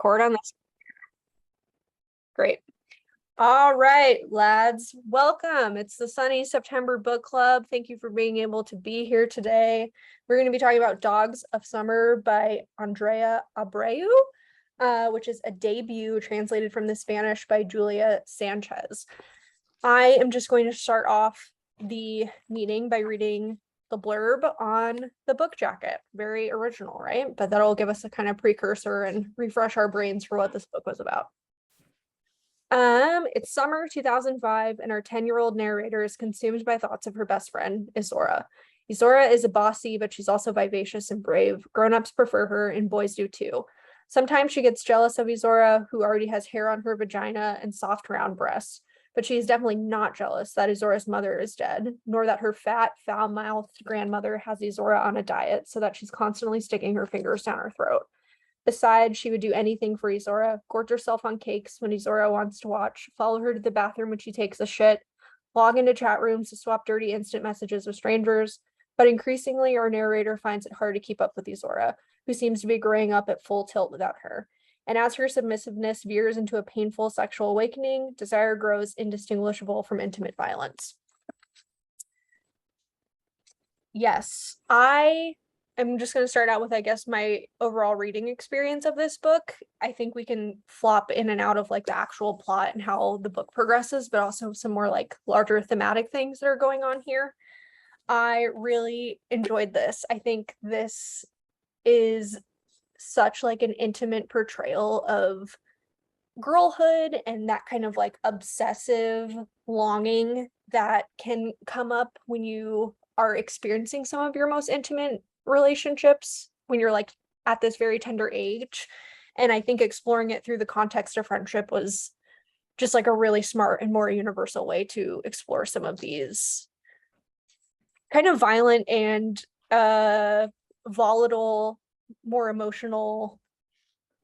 record on this. Great. All right, lads, welcome. It's the Sunny September Book Club. Thank you for being able to be here today. We're going to be talking about Dogs of Summer by Andrea Abreu, which is a debut translated from the Spanish by Julia Sanchez. I am just going to start off the meeting by reading the blurb on the book jacket. Very original, right? But that'll give us a kind of precursor and refresh our brains for what this book was about. It's summer 2005, and our 10-year-old narrator is consumed by thoughts of her best friend, Izora. Izora is a bossy, but she's also vivacious and brave. Grown-ups prefer her, and boys do too. Sometimes she gets jealous of Izora, who already has hair on her vagina and soft round breasts. But she is definitely not jealous that Izora's mother is dead, nor that her fat, foul-mouthed grandmother has Izora on a diet so that she's constantly sticking her fingers down her throat. Besides, she would do anything for Izora, gorge herself on cakes when Izora wants to watch, follow her to the bathroom when she takes a shit, log into chat rooms to swap dirty instant messages with strangers. But increasingly, our narrator finds it hard to keep up with Izora, who seems to be growing up at full tilt without her. And as her submissiveness veers into a painful sexual awakening, desire grows indistinguishable from intimate violence. Yes, I am just going to start out with, I guess, my overall reading experience of this book. I think we can flop in and out of like the actual plot and how the book progresses, but also some more like larger thematic things that are going on here. I really enjoyed this. I think this is such like an intimate portrayal of girlhood and that kind of like obsessive longing that can come up when you are experiencing some of your most intimate relationships when you're like at this very tender age. And I think exploring it through the context of friendship was just like a really smart and more universal way to explore some of these kind of violent and volatile, more emotional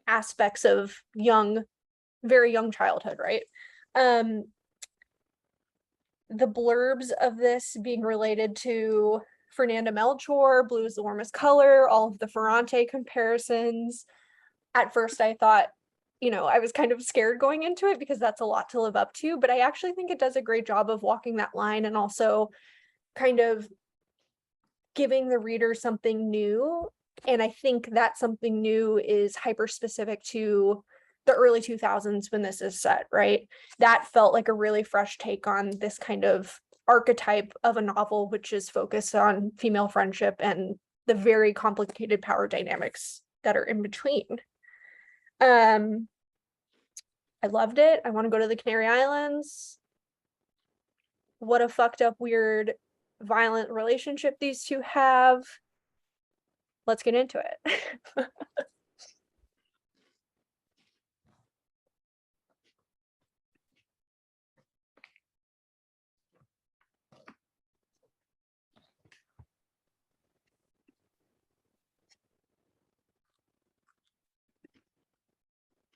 aspects of very young childhood, right? The blurbs of this being related to Fernanda Melchor, blue is the warmest color, all of the Ferrante comparisons. At first I thought, I was kind of scared going into it because that's a lot to live up to, but I actually think it does a great job of walking that line and also kind of giving the reader something new. And I think that something new is hyper specific to the early 2000s when this is set, right? That felt like a really fresh take on this kind of archetype of a novel, which is focused on female friendship and the very complicated power dynamics that are in between. I loved it. I want to go to the Canary Islands. What a fucked up, weird, violent relationship these two have. Let's get into it.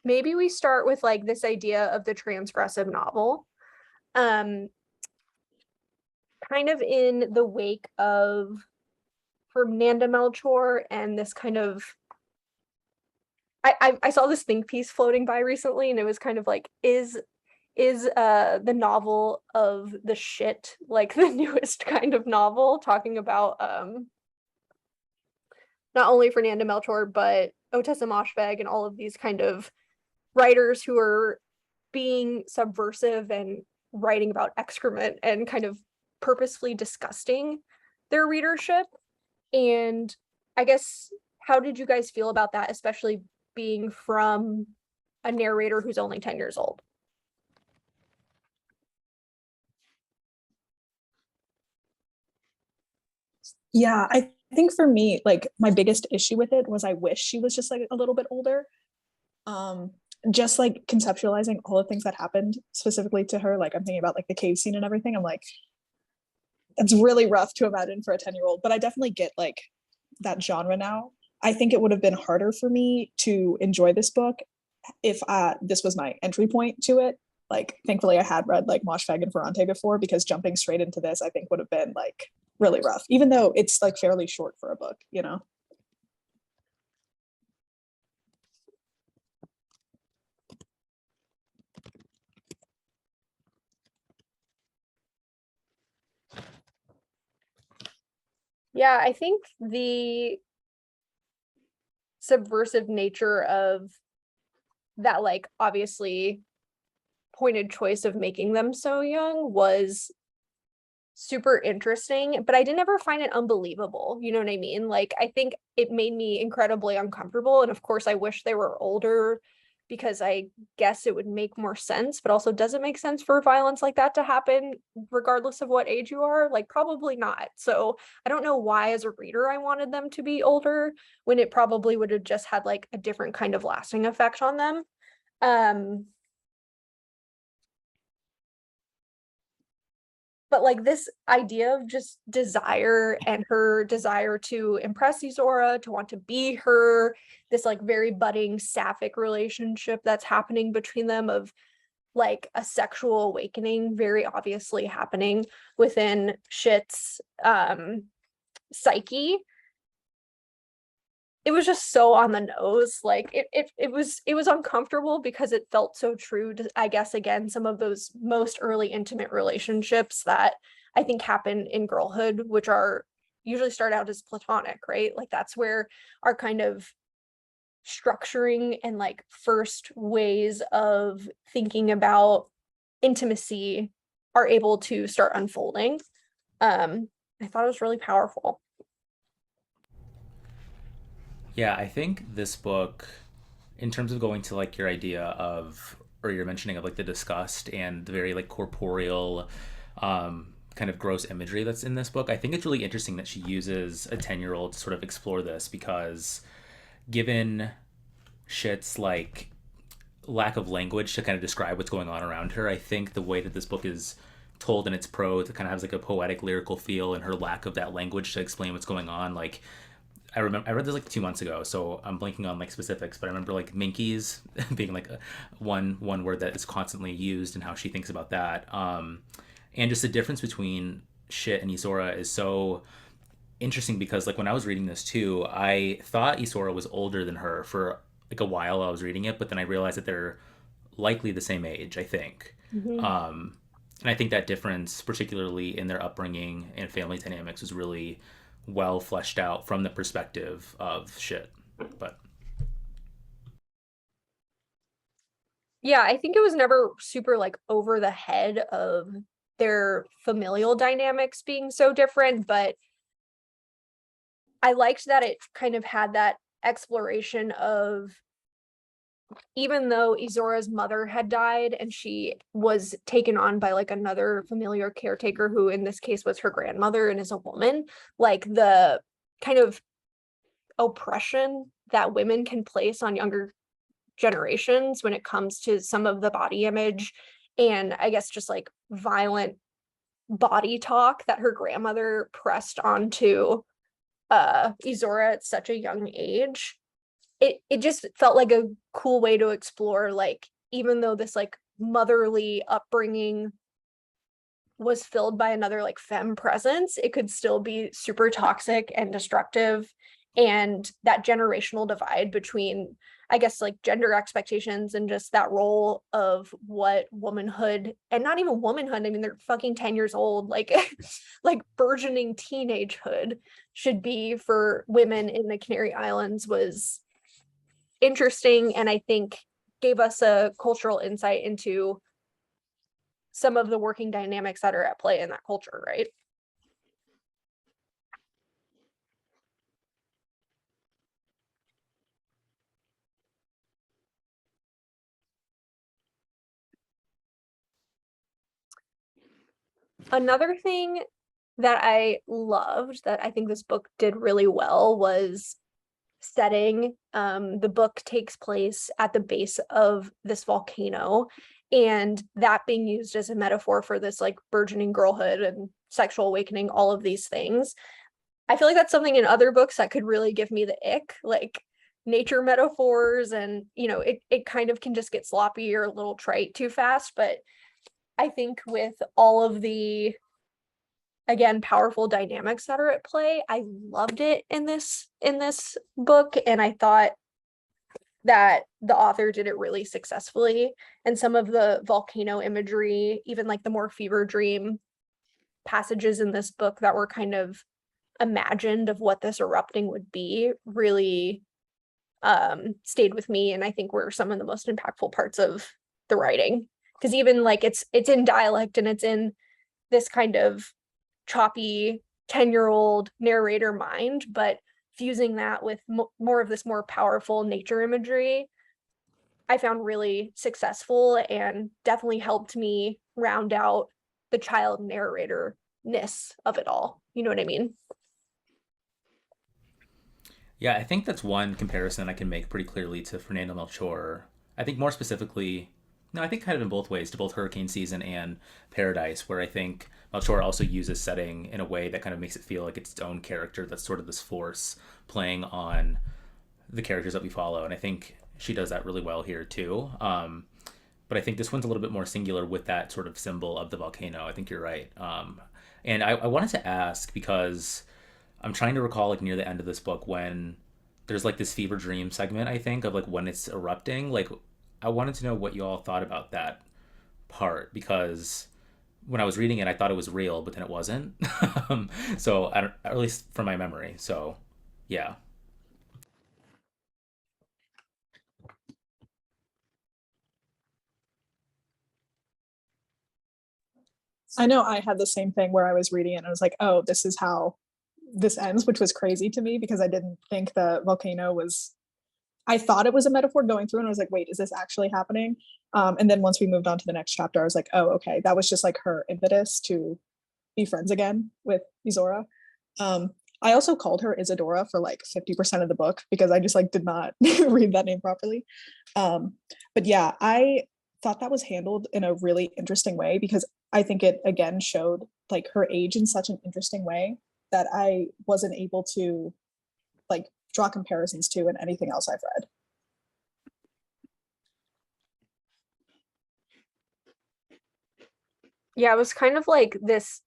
Maybe we start with like this idea of the transgressive novel. Kind of in the wake of Fernanda Melchor and this kind of I saw this think piece floating by recently, and it was kind of like, is the novel of the shit like the newest kind of novel, talking about not only Fernanda Melchor but Ottessa Moshfegh and all of these kind of writers who are being subversive and writing about excrement and kind of purposefully disgusting their readership. And I guess, how did you guys feel about that, especially being from a narrator who's only 10 years old? Yeah, I think for me, like my biggest issue with it was I wish she was just like a little bit older. Just like conceptualizing all the things that happened specifically to her, like I'm thinking about like the cave scene and everything. I'm like, it's really rough to imagine for a 10-year-old, but I definitely get like that genre now. I think it would have been harder for me to enjoy this book if this was my entry point to it. Like, thankfully, I had read like Moshfegh and Ferrante before, because jumping straight into this, I think, would have been like really rough, even though it's like fairly short for a book, Yeah, I think the subversive nature of that, like, obviously pointed choice of making them so young was super interesting, but I didn't ever find it unbelievable. You know what I mean? Like, I think it made me incredibly uncomfortable. And of course, I wish they were older because I guess it would make more sense, but also does it make sense for violence like that to happen regardless of what age you are? Like, probably not. So I don't know why, as a reader, I wanted them to be older when it probably would have just had like a different kind of lasting effect on them. Um, but like this idea of just desire and her desire to impress Izora, to want to be her, this like very budding sapphic relationship that's happening between them, of like a sexual awakening very obviously happening within Shit's psyche. It was just so on the nose. Like it was uncomfortable because it felt so true to, I guess, again, some of those most early intimate relationships that I think happen in girlhood, which are usually start out as platonic, right? Like that's where our kind of structuring and like first ways of thinking about intimacy are able to start unfolding. I thought it was really powerful. Yeah, I think this book, in terms of going to like your idea of, or your mentioning of like the disgust and the very like corporeal, kind of gross imagery that's in this book, I think it's really interesting that she uses a 10-year-old to sort of explore this because given Shit's like lack of language to kind of describe what's going on around her, I think the way that this book is told in its prose, it kind of has like a poetic lyrical feel, and her lack of that language to explain what's going on, like I read this like 2 months ago, so I'm blanking on like specifics, but I remember like minkies being like one word that is constantly used and how she thinks about that. And just the difference between Shit and Isora is so interesting because like when I was reading this too, I thought Isora was older than her for like a while. I was reading it, but then I realized that they're likely the same age, I think. Mhm. And I think that difference, particularly in their upbringing and family dynamics, was really well fleshed out from the perspective of Shit. But Yeah, I think it was never super like over the head of their familial dynamics being so different, but I liked that it kind of had that exploration of, even though Izora'S mother had died and she was taken on by like another familiar caretaker, who in this case was her grandmother and is a woman, like the kind of oppression that women can place on younger generations when it comes to some of the body image and I guess just like violent body talk that her grandmother pressed onto Izora at such a young age. It just felt like a cool way to explore, like, even though this like motherly upbringing was filled by another like femme presence, it could still be super toxic and destructive. And that generational divide between, I guess, like gender expectations and just that role of what womanhood, and not even womanhood, I mean, they're fucking 10 years old, like, like burgeoning teenagehood should be for women in the Canary Islands was interesting. And I think gave us a cultural insight into some of the working dynamics that are at play in that culture, right? Another thing that I loved that I think this book did really well was setting. The book takes place at the base of this volcano, and that being used as a metaphor for this like burgeoning girlhood and sexual awakening, all of these things. I feel like that's something in other books that could really give me the ick, like nature metaphors, and it kind of can just get sloppy or a little trite too fast. But I think with all of the, again, powerful dynamics that are at play, I loved it in this book, and I thought that the author did it really successfully. And some of the volcano imagery, even like the more fever dream passages in this book that were kind of imagined of what this erupting would be really stayed with me, and I think were some of the most impactful parts of the writing. Because even like it's in dialect and it's in this kind of choppy 10-year-old narrator mind, but fusing that with more of this more powerful nature imagery, I found really successful and definitely helped me round out the child narrator-ness of it all. You know what I mean? Yeah, I think that's one comparison I can make pretty clearly to Fernando Melchor. I think more specifically, no, I think kind of in both ways, to both Hurricane Season and Paradise, where I think Melchor also uses setting in a way that kind of makes it feel like it's its own character that's sort of this force playing on the characters that we follow. And I think she does that really well here too. But I think this one's a little bit more singular with that sort of symbol of the volcano. I think you're right. And I wanted to ask because I'm trying to recall like near the end of this book when there's like this fever dream segment, I think, of like when it's erupting. Like I wanted to know what you all thought about that part because when I was reading it, I thought it was real, but then it wasn't. So I don't, at least from my memory. So yeah. I know I had the same thing where I was reading it and I was like, oh, this is how this ends, which was crazy to me because I didn't think the volcano was, I thought it was a metaphor going through and I was like, wait, is this actually happening? And then once we moved on to the next chapter, I was like, oh, okay, that was just like her impetus to be friends again with Izora. Um, I also called her Isadora for like 50% of the book because I just like did not read that name properly. Um, but yeah, I thought that was handled in a really interesting way because I think it again showed like her age in such an interesting way that I wasn't able to like draw comparisons to in anything else I've read. Yeah, it was kind of like this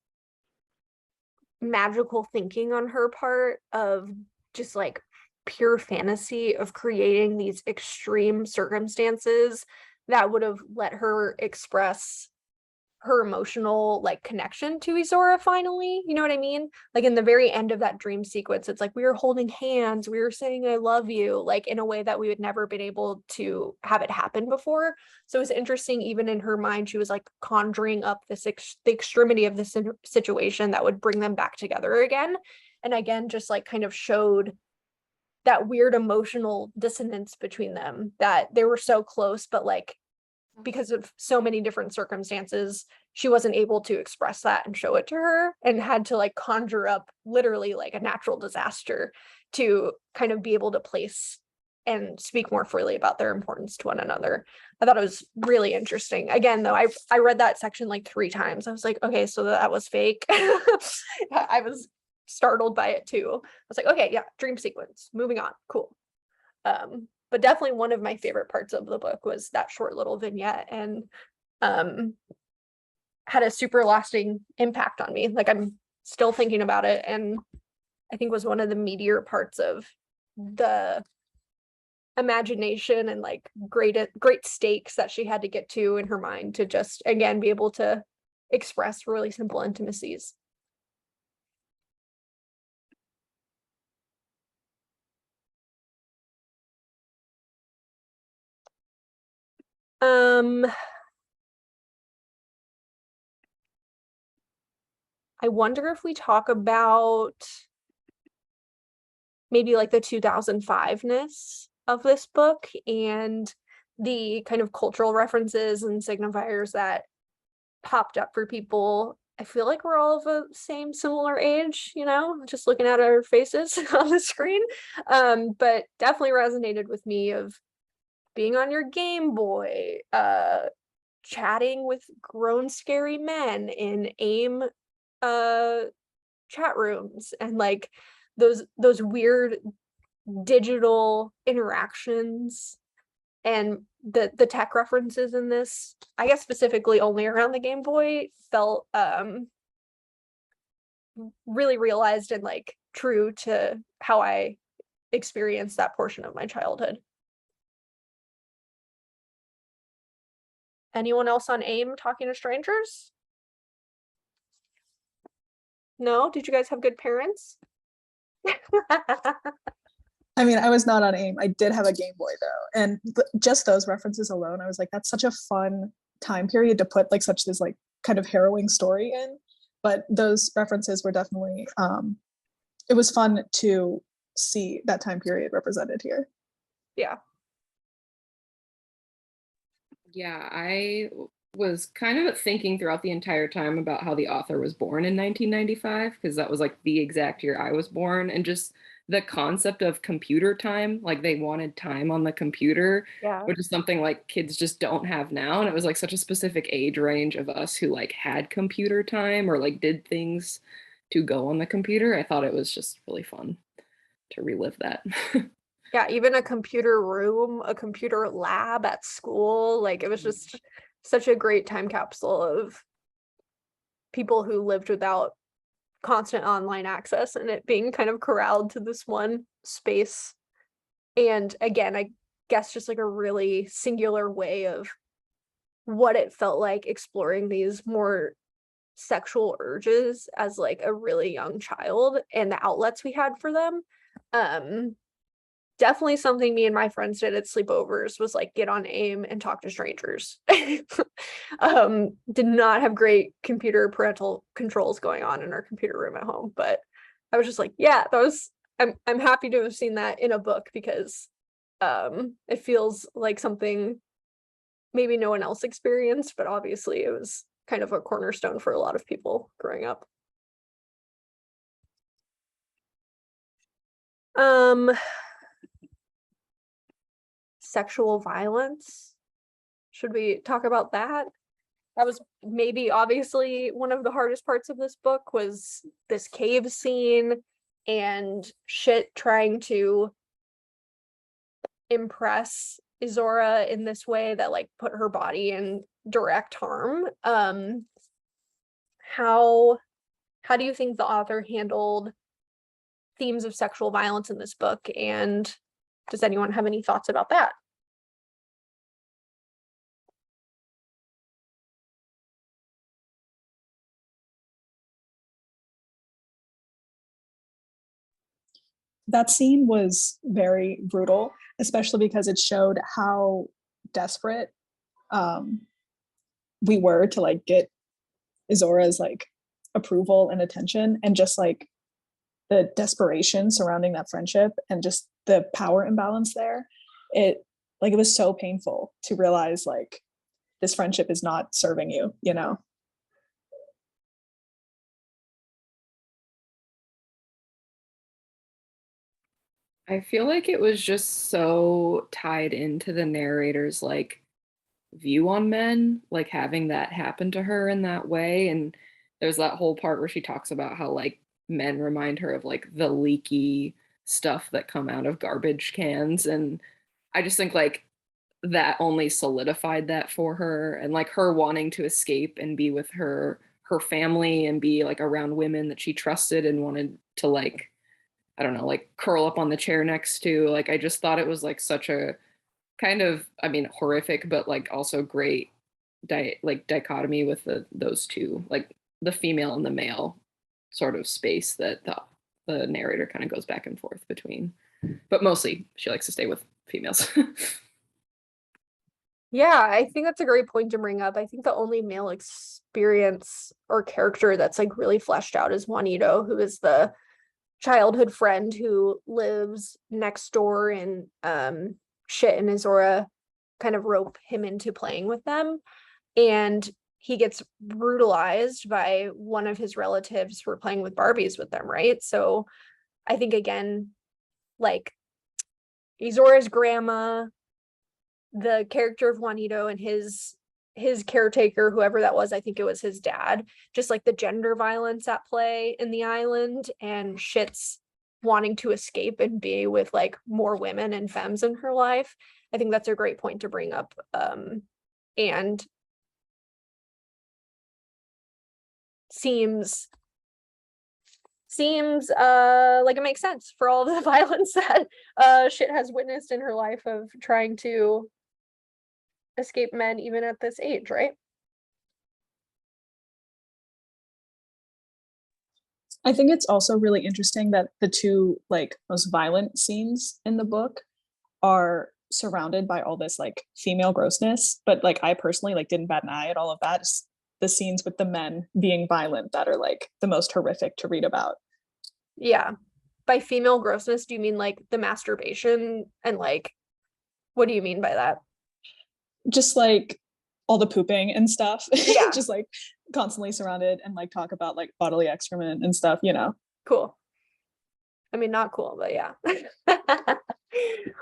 magical thinking on her part of just like pure fantasy of creating these extreme circumstances that would have let her express her emotional like connection to Izora finally. You know what I mean? Like in the very end of that dream sequence, it's like we were holding hands, we were saying I love you, like in a way that we would never been able to have it happen before. So it was interesting, even in her mind, she was like conjuring up this the extremity of this situation that would bring them back together again. And again, just like kind of showed that weird emotional dissonance between them, that they were so close, but like because of so many different circumstances, she wasn't able to express that and show it to her and had to like conjure up literally like a natural disaster to kind of be able to place and speak more freely about their importance to one another. I thought it was really interesting. Again, though, I read that section like 3 times. I was like, okay, so that was fake. I was startled by it too. I was like, okay, yeah, dream sequence, moving on, cool. But definitely one of my favorite parts of the book was that short little vignette, and had a super lasting impact on me. Like I'm still thinking about it, and I think was one of the meatier parts of the imagination and like great stakes that she had to get to in her mind to just again be able to express really simple intimacies. I wonder if we talk about maybe like the 2005-ness of this book and the kind of cultural references and signifiers that popped up for people. I feel like we're all of the same similar age, you know, just looking at our faces on the screen. But definitely resonated with me of being on your Game Boy, chatting with grown scary men in AIM chat rooms, and like those weird digital interactions, and the tech references in this, I guess specifically only around the Game Boy, felt really realized and like true to how I experienced that portion of my childhood. Anyone else on AIM talking to strangers? No? Did you guys have good parents? I mean, I was not on AIM. I did have a Game Boy though, and just those references alone, I was like, that's such a fun time period to put like such this like kind of harrowing story in. But those references were definitely it was fun to see that time period represented here. Yeah. Yeah, I was kind of thinking throughout the entire time about how the author was born in 1995, because that was like the exact year I was born, and just the concept of computer time, like they wanted time on the computer, Yeah. which is something like kids just don't have now. And it was like such a specific age range of us who like had computer time or like did things to go on the computer. I thought it was just really fun to relive that. Yeah, even a computer room, a computer lab at school, like it was just such a great time capsule of people who lived without constant online access and it being kind of corralled to this one space. And again, I guess just like a really singular way of what it felt like exploring these more sexual urges as like a really young child and the outlets we had for them. Definitely something me and my friends did at sleepovers was like get on AIM and talk to strangers. Did not have great computer parental controls going on in our computer room at home, but I was just like, yeah, that was I'm happy to have seen that in a book because it feels like something maybe no one else experienced, but obviously it was kind of a cornerstone for a lot of people growing up. Sexual violence. Should we talk about that? That was maybe obviously one of the hardest parts of this book was this cave scene and shit trying to impress Izora in this way that like put her body in direct harm. How do you think the author handled themes of sexual violence in this book, and does anyone have any thoughts about that? That scene was very brutal, especially because it showed how desperate we were to like get Izora'S like approval and attention, and just like the desperation surrounding that friendship and just the power imbalance there. It like it was so painful to realize like this friendship is not serving you, you know. I feel like it was just so tied into the narrator's like view on men, like having that happen to her in that way. And there's that whole part where she talks about how like men remind her of like the leaky stuff that come out of garbage cans. And I just think like that only solidified that for her, and like her wanting to escape and be with her family and be like around women that she trusted and wanted to like, I don't know, like curl up on the chair next to. Like I just thought it was like such a kind of, I mean, horrific, but like also great dichotomy with those two, like the female and the male sort of space that the narrator kind of goes back and forth between. But mostly she likes to stay with females. Yeah, I think that's a great point to bring up. I think the only male experience or character that's like really fleshed out is Juanito, who is the childhood friend who lives next door, and Shit and Izora kind of rope him into playing with them, and he gets brutalized by one of his relatives for playing with Barbies with them, right? So I think again, like Izora's grandma, the character of Juanito and his caretaker, whoever that was, I think it was his dad, just like the gender violence at play in the island, and Shit's wanting to escape and be with like more women and femmes in her life. I think that's a great point to bring up. And seems like it makes sense for all the violence that Shit has witnessed in her life of trying to escape men even at this age, right? I think it's also really interesting that the two like most violent scenes in the book are surrounded by all this like female grossness, but like I personally like didn't bat an eye at all of that. It's the scenes with the men being violent that are like the most horrific to read about. Yeah. By female grossness, do you mean like the masturbation and like what do you mean by that? Just like all the pooping and stuff. Yeah. Just like constantly surrounded and like talk about like bodily excrement and stuff, you know. Cool. I mean, not cool, but yeah.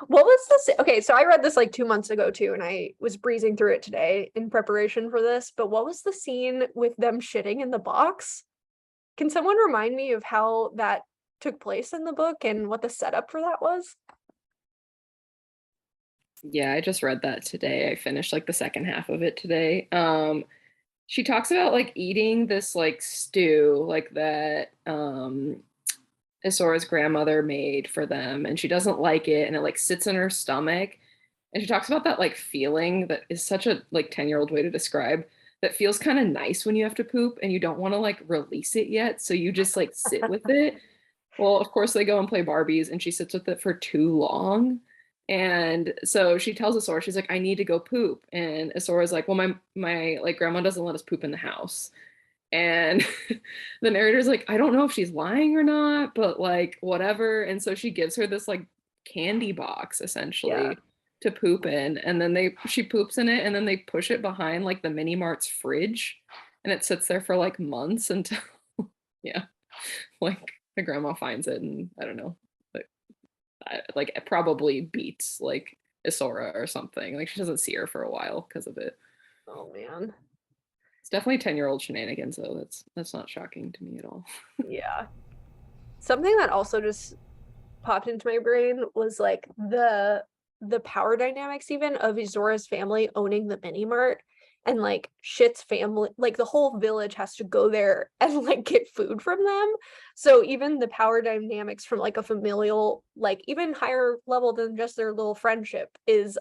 What was this? Okay, so I read this like 2 months ago too, and I was breezing through it today in preparation for this. But what was the scene with them shitting in the box? Can someone remind me of how that took place in the book and what the setup for that was? Yeah, I just read that today. I finished like the second half of it today. She talks about like eating this like stew like that Izora'S grandmother made for them, and she doesn't like it, and it like sits in her stomach. And she talks about that like feeling that is such a like 10-year-old way to describe that feels kind of nice when you have to poop and you don't want to like release it yet. So you just like sit with it. Well, of course they go and play Barbies and she sits with it for too long. And so she tells Isora, she's like, I need to go poop. And Isora's like, well, my like grandma doesn't let us poop in the house. And the narrator's like, I don't know if she's lying or not, but like whatever. And so she gives her this like candy box essentially Yeah. to poop in. And then she poops in it and then they push it behind like the mini mart's fridge. And it sits there for like months until yeah, like the grandma finds it and I don't know, like it probably beats like Isora or something. Like she doesn't see her for a while because of it. Oh man. It's definitely 10-year-old shenanigans though. That's not shocking to me at all. Yeah. Something that also just popped into my brain was like the power dynamics even of Izora'S family owning the mini mart and like Shit's family, like the whole village has to go there and like get food from them. So even the power dynamics from like a familial, like even higher level than just their little friendship is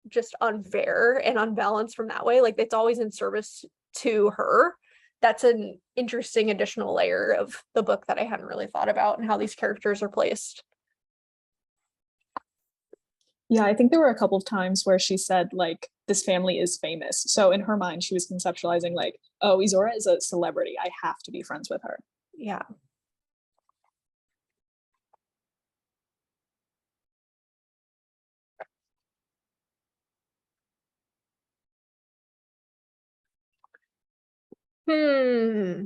just unfair and unbalanced from that way. Like it's always in service to her. That's an interesting additional layer of the book that I hadn't really thought about and how these characters are placed. Yeah, I think there were a couple of times where she said like this family is famous. So in her mind, she was conceptualizing like, oh, Izora is a celebrity. I have to be friends with her. Yeah. Hmm.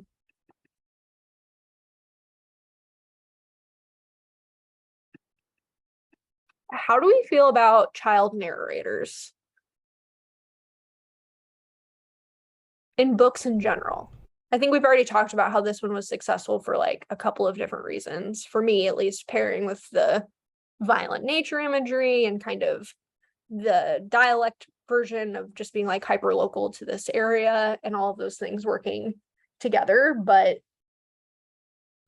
How do we feel about child narrators in books in general? I think we've already talked about how this one was successful for like a couple of different reasons. For me, at least, pairing with the violent nature imagery and kind of the dialect version of just being like hyper local to this area and all of those things working together. But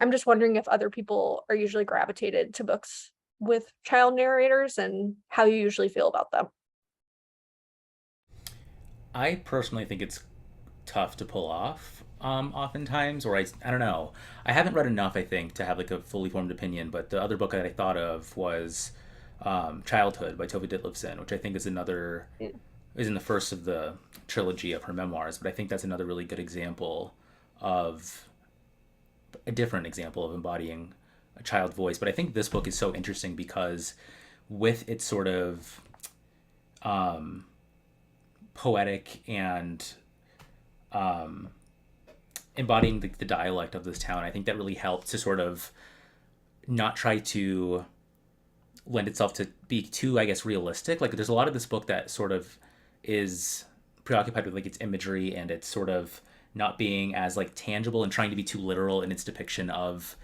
I'm just wondering if other people are usually gravitated to books with child narrators and how you usually feel about them. I personally think it's tough to pull off oftentimes, or I don't know. I haven't read enough, I think, to have like a fully formed opinion, but the other book that I thought of was Childhood by Tove Ditlevsen, which I think is another, is in the first of the trilogy of her memoirs, but I think that's another really good example of a different example of embodying a child voice. But I think this book is so interesting because with its sort of poetic and embodying the dialect of this town, I think that really helped to sort of not try to lend itself to be too, I guess, realistic. Like there's a lot of this book that sort of is preoccupied with like its imagery and its sort of not being as like tangible and trying to be too literal in its depiction of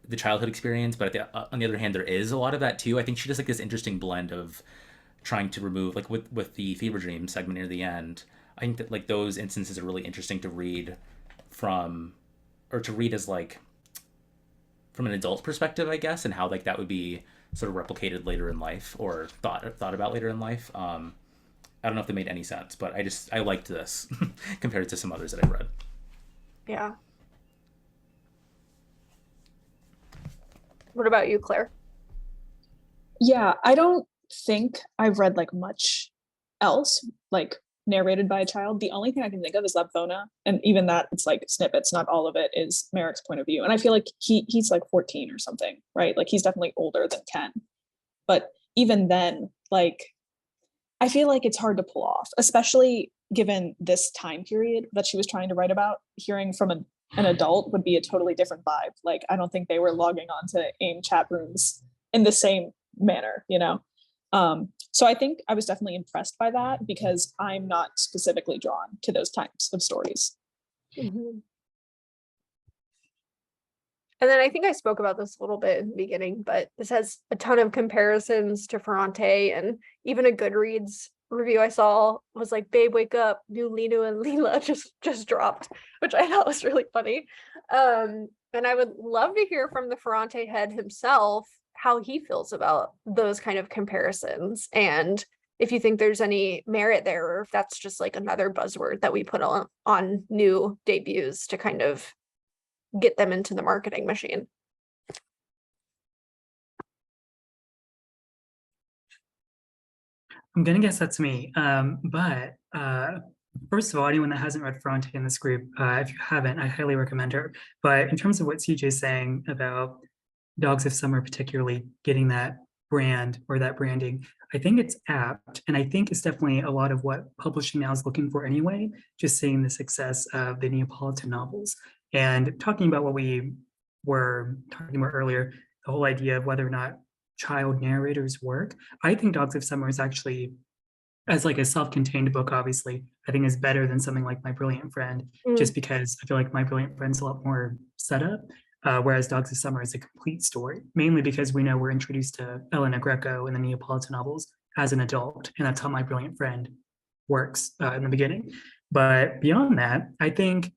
the childhood experience. But on the other hand, there is a lot of that too. I think she does like this interesting blend of trying to remove, like with the fever dream segment near the end, I think that like those instances are really interesting to read from, or to read as like from an adult perspective, I guess, and how like that would be sort of replicated later in life or thought about later in life. I don't know if they made any sense, but I liked this compared to some others that I've read. Yeah. What about you, Claire? Yeah, I don't think I've read like much else like narrated by a child. The only thing I can think of is Lapthona, and even that it's like snippets, not all of it is Merrick's point of view. And I feel like he's like 14 or something, right? Like he's definitely older than Ken. But even then, like I feel like it's hard to pull off, especially given this time period that she was trying to write about. Hearing from an adult would be a totally different vibe. Like I don't think they were logging on to AIM chat rooms in the same manner, you know? So I think I was definitely impressed by that because I'm not specifically drawn to those types of stories. Mm-hmm. And then I think I spoke about this a little bit in the beginning, but this has a ton of comparisons to Ferrante, and even a Goodreads review I saw was like, "Babe, wake up! New Linu and Leela just dropped," which I thought was really funny. And I would love to hear from the Ferrante head himself how he feels about those kind of comparisons, and if you think there's any merit there, or if that's just like another buzzword that we put on new debuts to kind of get them into the marketing machine. I'm gonna guess that's me. But first of all, anyone that hasn't read Ferrante in this group, if you haven't, I highly recommend her. But in terms of what CJ's saying about Dogs of Summer, particularly getting that brand or that branding, I think it's apt. And I think it's definitely a lot of what publishing now is looking for anyway, just seeing the success of the Neapolitan novels. And talking about what we were talking about earlier, the whole idea of whether or not child narrators work. I think Dogs of Summer is actually, as like a self-contained book, obviously, I think is better than something like My Brilliant Friend, just because I feel like My Brilliant Friend's a lot more setup, whereas Dogs of Summer is a complete story, mainly because we know we're introduced to Elena Greco in the Neapolitan novels as an adult, and that's how My Brilliant Friend works in the beginning. But beyond that, I think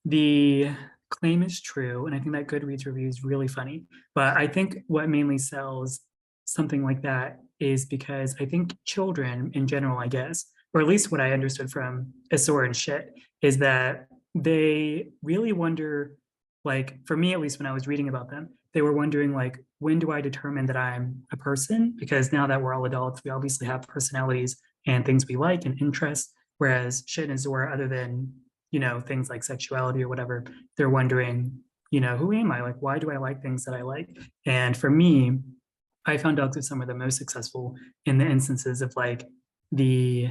the claim is true, and I think that Goodreads review is really funny. But I think what mainly sells something like that is because I think children in general, I guess, or at least what I understood from Izora and Shit, is that they really wonder, like for me at least when I was reading about them, they were wondering like, when do I determine that I'm a person? Because now that we're all adults, we obviously have personalities and things we like and interests. Whereas Shit and Izora, other than things like sexuality or whatever, they're wondering, who am I? Like, why do I like things that I like? And for me, I found Dogs of Summer the most successful in the instances of like the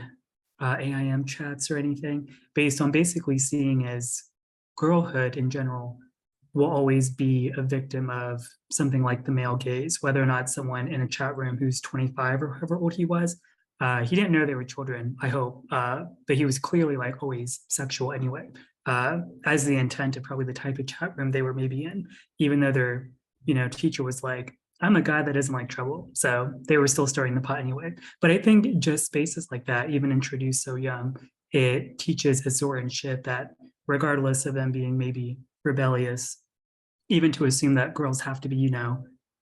AIM chats or anything, based on basically seeing as girlhood in general will always be a victim of something like the male gaze, whether or not someone in a chat room who's 25 or however old he was, he didn't know they were children, I hope, but he was clearly like always sexual anyway, as the intent of probably the type of chat room they were maybe in, even though their, teacher was like, I'm a guy that doesn't like trouble. So they were still stirring the pot anyway. But I think just spaces like that, even introduced so young, it teaches Izora and Shit that regardless of them being maybe rebellious, even to assume that girls have to be,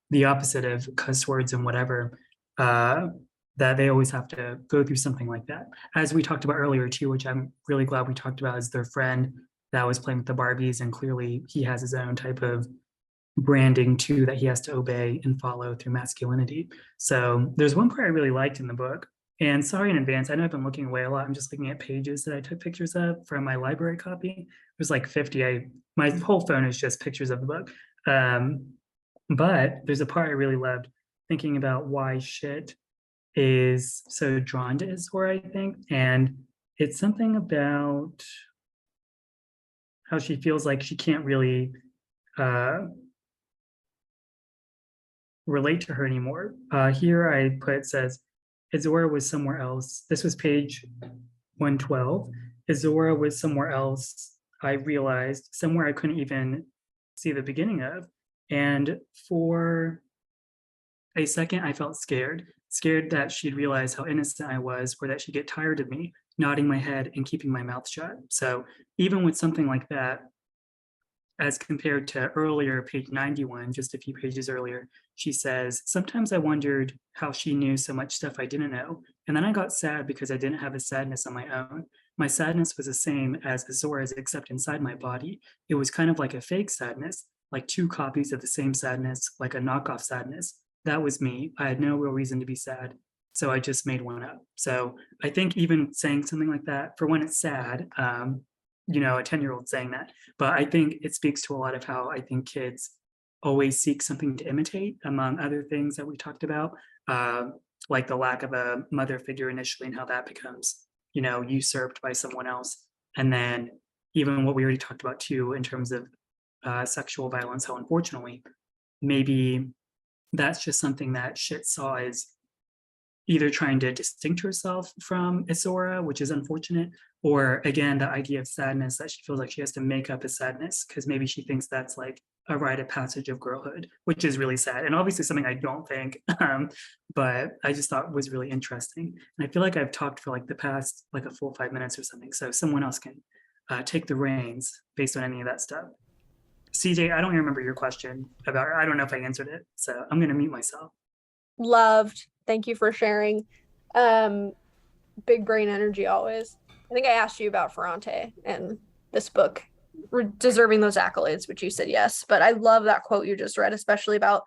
the opposite of cuss words and whatever, that they always have to go through something like that. As we talked about earlier too, which I'm really glad we talked about, is their friend that was playing with the Barbies, and clearly he has his own type of branding too that he has to obey and follow through masculinity. So there's one part I really liked in the book, and sorry in advance, I know I've been looking away a lot. I'm just looking at pages that I took pictures of from my library copy. There's like 50. My whole phone is just pictures of the book. But there's a part I really loved, thinking about why Shit is so drawn to Izora, I think. And it's something about how she feels like she can't really relate to her anymore. Here I put, says, Izora was somewhere else. This was page 112. Izora was somewhere else, I realized, somewhere I couldn't even see the beginning of. And for a second, I felt scared that she'd realize how innocent I was, or that she'd get tired of me nodding my head and keeping my mouth shut. So even with something like that, as compared to earlier, page 91, just a few pages earlier, she says, sometimes I wondered how she knew so much stuff I didn't know. And then I got sad because I didn't have a sadness on my own. My sadness was the same as Izora's, except inside my body. It was kind of like a fake sadness. like 2 copies of the same sadness, like a knockoff sadness. That was me. I had no real reason to be sad. So I just made one up. So I think even saying something like that, for when it's sad, you know, a 10-year-old saying that, but I think it speaks to a lot of how I think kids always seek something to imitate, among other things that we talked about, like the lack of a mother figure initially and how that becomes, you know, usurped by someone else. And then even what we already talked about too, in terms of sexual violence, how unfortunately, maybe that's just something that Shit saw as either trying to distinct herself from Isora, which is unfortunate, or again, the idea of sadness that she feels like she has to make up a sadness because maybe she thinks that's like a rite of passage of girlhood, which is really sad. And obviously something I don't think, but I just thought was really interesting. And I feel like I've talked for like the past, like a full 5 minutes or something. So someone else can take the reins based on any of that stuff. CJ, I don't remember your question about, I don't know if I answered it. So I'm going to mute myself. Loved. Thank you for sharing. Big brain energy always. I think I asked you about Ferrante and this book deserving those accolades, which you said yes. But I love that quote you just read, especially about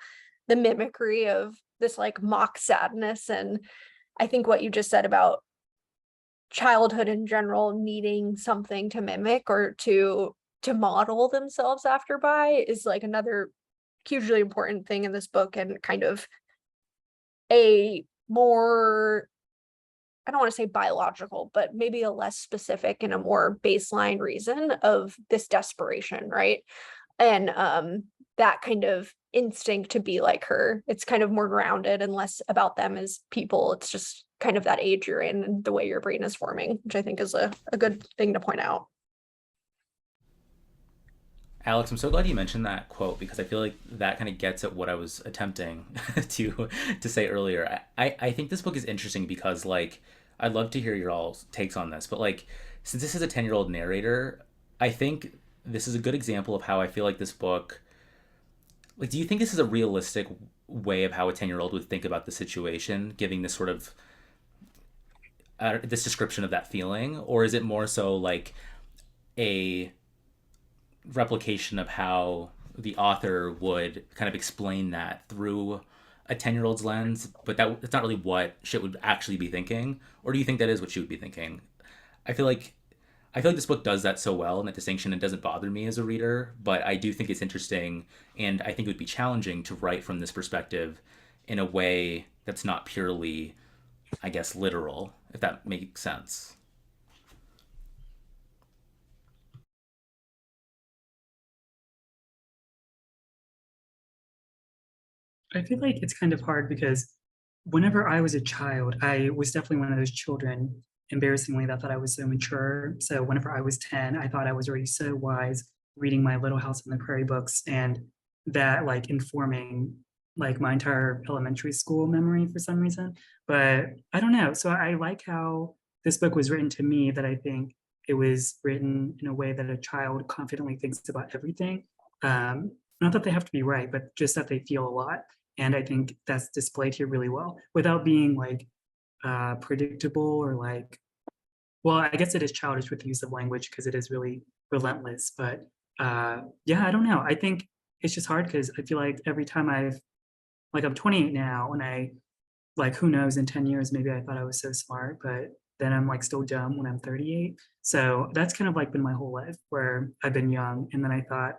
the mimicry of this like mock sadness. And I think what you just said about childhood in general needing something to mimic or to model themselves after by is like another hugely important thing in this book, and kind of a more, I don't want to say biological, but maybe a less specific and a more baseline reason of this desperation, right? And that kind of instinct to be like her, it's kind of more grounded and less about them as people. It's just kind of that age you're in and the way your brain is forming, which I think is a good thing to point out. Alex, I'm so glad you mentioned that quote because I feel like that kind of gets at what I was attempting to say earlier. I think this book is interesting because like I'd love to hear your all's takes on this, but like since this is a 10-year-old narrator, I think this is a good example of how I feel like this book, like, do you think this is a realistic way of how a 10-year-old would think about the situation, giving this sort of this description of that feeling, or is it more so like a replication of how the author would kind of explain that through a 10-year-old's lens, but that's not really what Shit would actually be thinking? Or do you think that is what she would be thinking? I feel like this book does that so well, and that distinction, it doesn't bother me as a reader, but I do think it's interesting, and I think it would be challenging to write from this perspective in a way that's not purely, I guess, literal, if that makes sense. I feel like it's kind of hard because whenever I was a child, I was definitely one of those children, embarrassingly, that thought I was so mature. So whenever I was 10, I thought I was already so wise reading my Little House on the Prairie books, and that like informing like my entire elementary school memory for some reason. But I don't know. So I like how this book was written to me, that I think it was written in a way that a child confidently thinks about everything. Not that they have to be right, but just that they feel a lot. And I think that's displayed here really well without being like predictable or like, well, I guess it is childish with the use of language because it is really relentless. But yeah, I don't know. I think it's just hard because I feel like every time I'm 28 now, and I like, who knows, in 10 years, maybe I thought I was so smart, but then I'm like still dumb when I'm 38. So that's kind of like been my whole life, where I've been young and then I thought,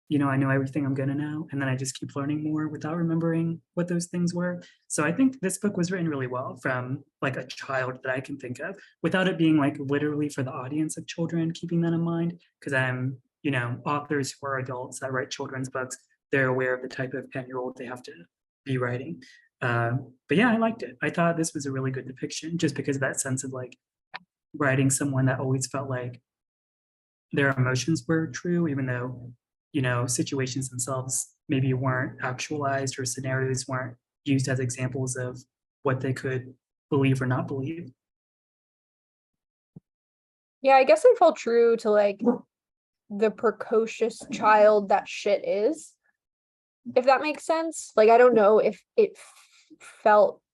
you know, I know everything I'm gonna know, and then I just keep learning more without remembering what those things were. So I think this book was written really well from like a child that I can think of, without it being like literally for the audience of children, keeping that in mind. Because I'm, you know, authors who are adults that write children's books, they're aware of the type of 10-year-old they have to be writing. But yeah, I liked it. I thought this was a really good depiction, just because of that sense of like writing someone that always felt like their emotions were true, even though, you know, situations themselves maybe weren't actualized, or scenarios weren't used as examples of what they could believe or not believe. Yeah, I guess it felt true to like the precocious child that Shit is, if that makes sense. Like, I don't know if it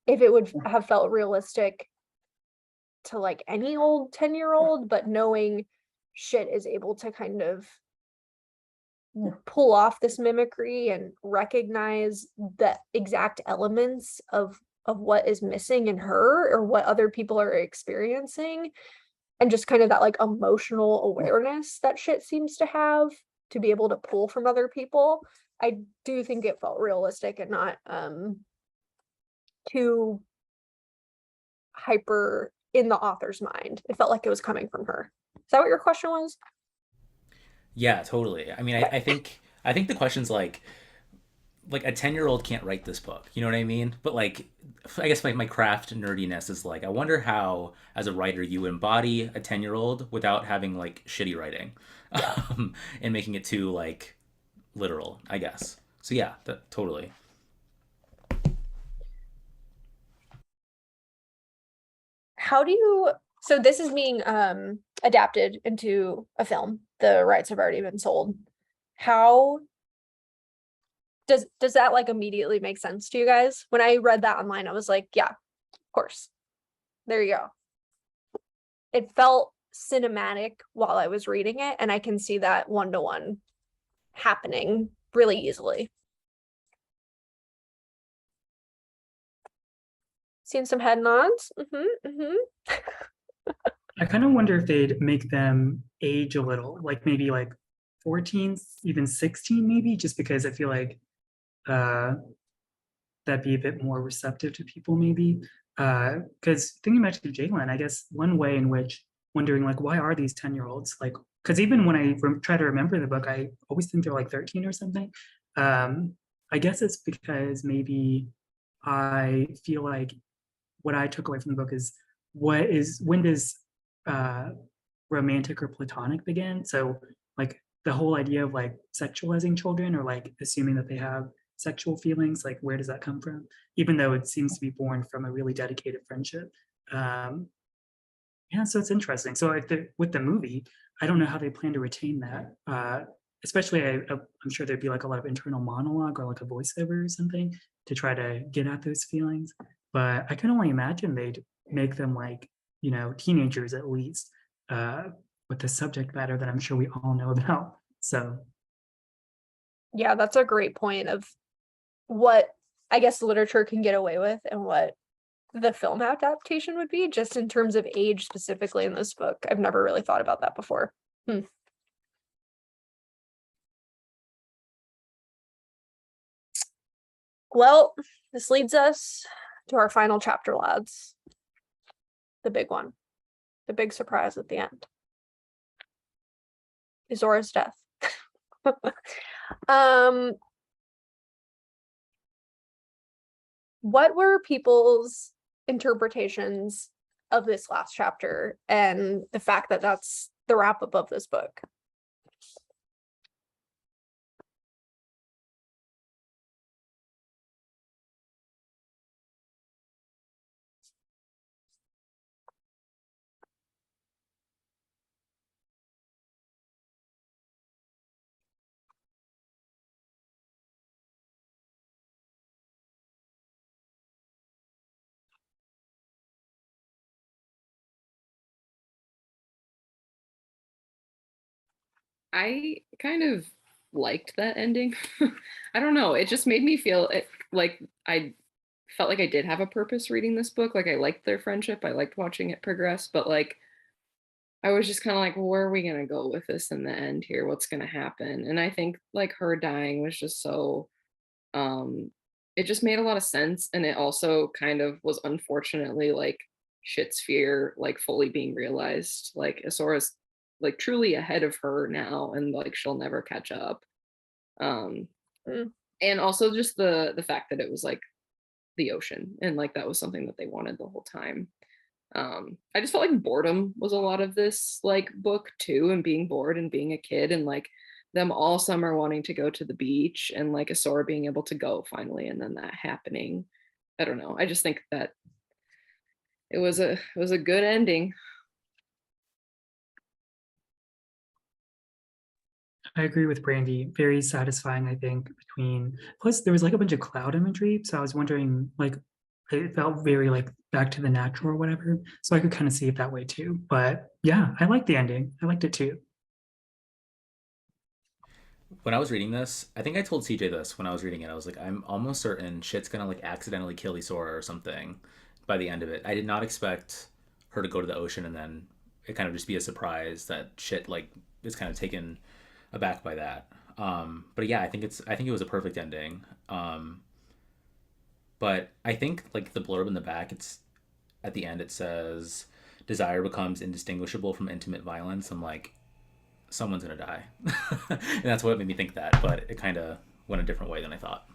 would have felt realistic to like any old 10-year-old, but knowing Shit is able to kind of pull off this mimicry and recognize the exact elements of what is missing in her or what other people are experiencing, and just kind of that like emotional awareness that shit seems to have to be able to pull from other people. I do think it felt realistic and not too hyper in the author's mind. It felt like it was coming from her. Is that what your question was? Yeah, totally. I mean, I think the question's like a 10-year-old can't write this book. You know what I mean? But like, I guess my craft nerdiness is like, I wonder how, as a writer, you embody a 10-year-old without having like shitty writing, and making it too like literal, I guess. So yeah, totally. How do you, so this is being adapted into a film. The rights have already been sold. How does that like immediately make sense to you guys? When I read that online, I was like, yeah, of course. There you go. It felt cinematic while I was reading it, and I can see that one-to-one happening really easily. Seen some head nods. I kind of wonder if they'd make them age a little, like maybe like 14, even 16, maybe, just because I feel like that'd be a bit more receptive to people, maybe. Because thinking back to Jalen, I guess one way in which wondering like, why are these 10-year-olds like? Because even when I try to remember the book, I always think they're like 13 or something. I guess it's because maybe I feel like what I took away from the book is when does romantic or platonic begin? So like the whole idea of like sexualizing children or like assuming that they have sexual feelings, like where does that come from? Even though it seems to be born from a really dedicated friendship. Yeah, so it's interesting. So with the movie, I don't know how they plan to retain that. Especially, I'm sure there'd be like a lot of internal monologue or like a voiceover or something to try to get at those feelings. But I can only imagine they'd make them like, teenagers at least, with the subject matter that I'm sure we all know about. So Yeah, that's a great point of what I guess literature can get away with and what the film adaptation would be, just in terms of age specifically in this book. I've never really thought about that before. Well, this leads us to our final chapter, lads. The big one. The big surprise at the end. Izora'S death. What were people's interpretations of this last chapter and the fact that that's the wrap up of this book? I kind of liked that ending. I don't know. It just made me feel like I felt like I did have a purpose reading this book. Like I liked their friendship. I liked watching it progress, but like I was just kind of like, well, where are we going to go with this in the end here? What's going to happen? And I think like her dying was just so um it just made a lot of sense, and it also kind of was unfortunately like shit's fear like fully being realized. Like Asora's like truly ahead of her now, and like she'll never catch up. um and also just the fact that it was like the ocean, and like that was something that they wanted the whole time. I just felt like boredom was a lot of this like book too, and being bored and being a kid, and like them all summer wanting to go to the beach, and like Asora being able to go finally, and then that happening. I don't know. I just think that it was a good ending. I agree with Brandy. Very satisfying, I think, plus there was like a bunch of cloud imagery. So I was wondering, like, it felt very like back to the natural or whatever. So I could kind of see it that way too. But yeah, I liked the ending. I liked it too. When I was reading this, I think I told CJ this when I was reading it. I was like, I'm almost certain shit's gonna like accidentally kill Isora or something by the end of it. I did not expect her to go to the ocean and then it kind of just be a surprise that shit like is kind of taken aback by that. But yeah, I think it was a perfect ending. But I think like the blurb in the back, it's at the end it says desire becomes indistinguishable from intimate violence. I'm like, someone's gonna die. And that's what made me think that, but it kind of went a different way than I thought.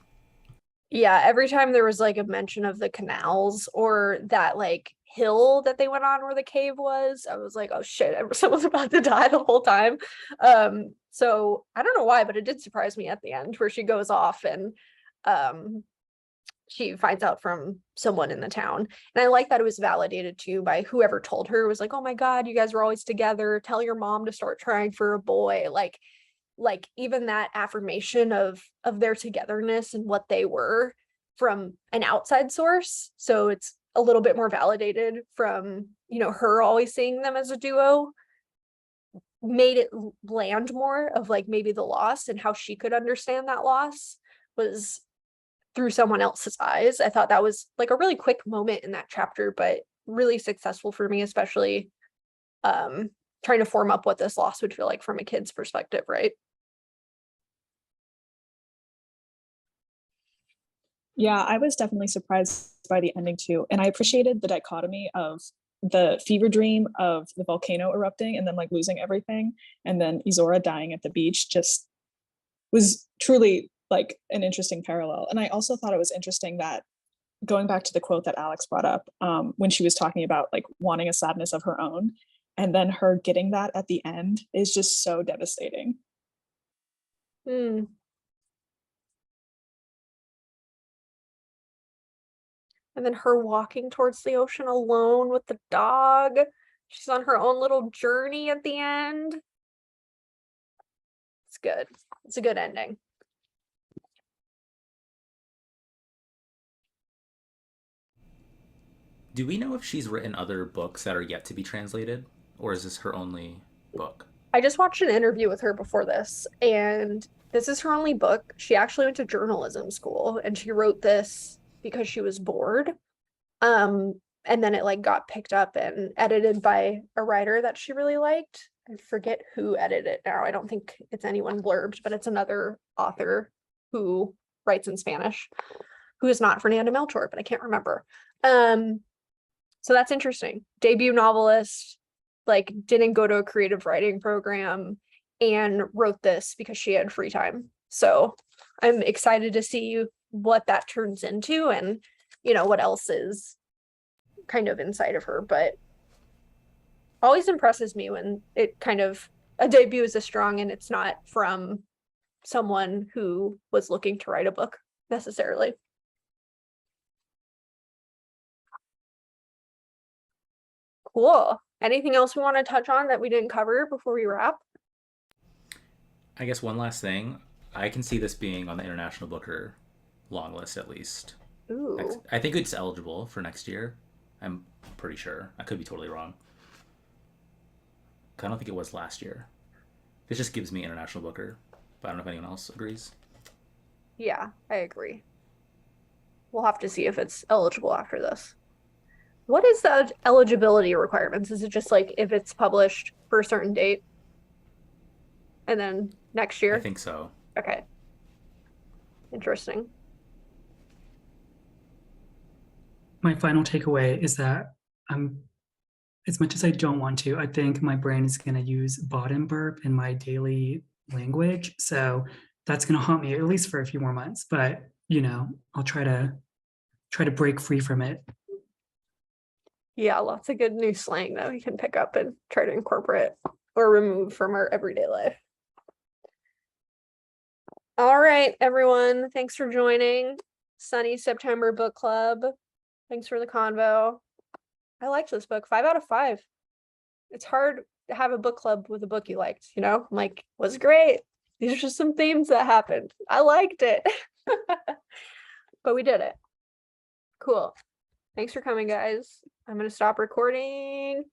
Yeah, every time there was like a mention of the canals or that like hill that they went on where the cave was, I was like, oh shit, someone's about to die the whole time. So I don't know why, but it did surprise me at the end where she goes off and um she finds out from someone in the town. And I like that it was validated too by whoever told her. It was like, oh my God, you guys were always together. Tell your mom to start trying for a boy. Like even that affirmation of their togetherness and what they were from an outside source. So it's a little bit more validated from, you know, her always seeing them as a duo, made it land more of like maybe the loss and how she could understand that loss was through someone else's eyes. I thought that was like a really quick moment in that chapter, but really successful for me, especially trying to form up what this loss would feel like from a kid's perspective, right? Yeah, I was definitely surprised by the ending too. And I appreciated the dichotomy of the fever dream of the volcano erupting and then like losing everything. And then Izora dying at the beach just was truly like an interesting parallel. And I also thought it was interesting that going back to the quote that Alex brought up when she was talking about like wanting a sadness of her own, and then her getting that at the end is just so devastating. Hmm. And then her walking towards the ocean alone with the dog. She's on her own little journey at the end. It's good. It's a good ending. Do we know if she's written other books that are yet to be translated, or is this her only book? I just watched an interview with her before this, and this is her only book. She actually went to journalism school and she wrote this because she was bored. And then it like got picked up and edited by a writer that she really liked. I forget who edited it now. I don't think it's anyone blurbed, but it's another author who writes in Spanish, who is not Fernanda Melchor, but I can't remember. So that's interesting. Debut novelist, like didn't go to a creative writing program and wrote this because she had free time. So I'm excited to see what that turns into and, you know, what else is kind of inside of her. But always impresses me when it kind of a debut is a strong and it's not from someone who was looking to write a book necessarily. Cool. Anything else we want to touch on that we didn't cover before we wrap? I guess one last thing. I can see this being on the International Booker long list at least. Ooh. I think it's eligible for next year. I'm pretty sure. I could be totally wrong. I don't think it was last year. It just gives me International Booker, but I don't know if anyone else agrees. Yeah, I agree. We'll have to see if it's eligible after this. What is the eligibility requirements? Is it just like if it's published for a certain date and then next year? I think so. Okay. Interesting. My final takeaway is that I'm, as much as I don't want to, I think my brain is going to use bottom burp in my daily language. So that's going to haunt me at least for a few more months. But you know, I'll try to break free from it. Yeah, lots of good new slang that we can pick up and try to incorporate or remove from our everyday life. All right, everyone. Thanks for joining Sunny September Book Club. Thanks for the convo. I liked this book. 5 out of 5. It's hard to have a book club with a book you liked, you know? I'm like, was great. These are just some themes that happened. I liked it. But we did it. Cool. Thanks for coming, guys. I'm going to stop recording.